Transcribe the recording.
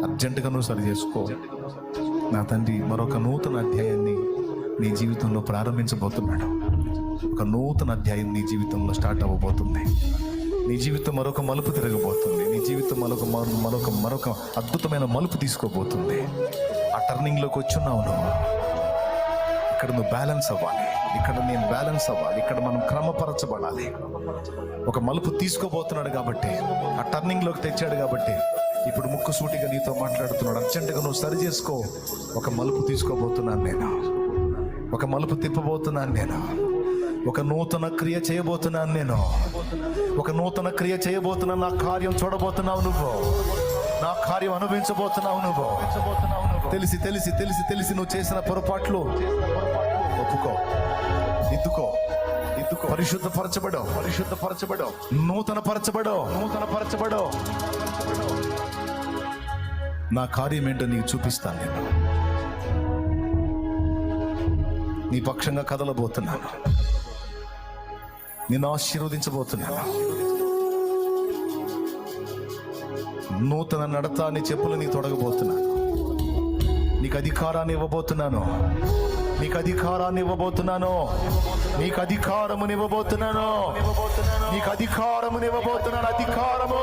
అర్జెంటుగా నువ్వు సరి చేసుకో. నా తండ్రి మరొక నూతన అధ్యాయాన్ని నీ జీవితంలో ప్రారంభించబోతున్నాడు. ఒక నూతన అధ్యాయం నీ జీవితంలో స్టార్ట్ అవ్వబోతుంది. నీ జీవితం మరొక మలుపు తిరగబోతుంది. నీ జీవితం మరొక అద్భుతమైన మలుపు తీసుకోబోతుంది. ఆ టర్నింగ్లోకి వచ్చున్నావు నువ్వు. ఇక్కడ నువ్వు బ్యాలెన్స్ అవ్వాలి, ఇక్కడ నేను బ్యాలెన్స్ అవ్వాలి, ఇక్కడ మనం క్రమపరచబడాలి. ఒక మలుపు తీసుకోబోతున్నాడు కాబట్టి, ఆ టర్నింగ్లోకి తెచ్చాడు కాబట్టి ఇప్పుడు ముక్కుసూటిగా నీతో మాట్లాడుతున్నాడు. అర్జెంటుగా నువ్వు సరి చేసుకో. ఒక మలుపు తీసుకోబోతున్నాను నేను, ఒక మలుపు తిప్పబోతున్నాను నేను, ఒక నూతన క్రియ చేయబోతున్నాను నేను, ఒక నూతన క్రియ చేయబోతున్నాను. నా కార్యం చూడబోతున్నావు నువ్వు, నా కార్యం అనుభవించబోతున్నావు నువ్వు. తెలిసి తెలిసి తెలిసి తెలిసి నువ్వు చేసిన పొరపాట్లు ఒప్పుకో, దిద్దుకో, పరిశుద్ధపరచబడో, నూతన పరచబడో. నా కార్యం ఏంటో నీకు చూపిస్తాను. నేను నీ పక్షంగా కదలబోతున్నాను, నిన్ను ఆశీర్వదించబోతున్నాను. నూతన నడత నీ చెప్పులు నీ తొడగబోతున్నాను. నీకు అధికారాన్ని ఇవ్వబోతున్నాను, నీకు అధికారాన్ని ఇవ్వబోతున్నాను, నీకు అధికారమునివ్వబోతున్నాను, నీకు అధికారమునివ్వబోతున్నాను. అధికారము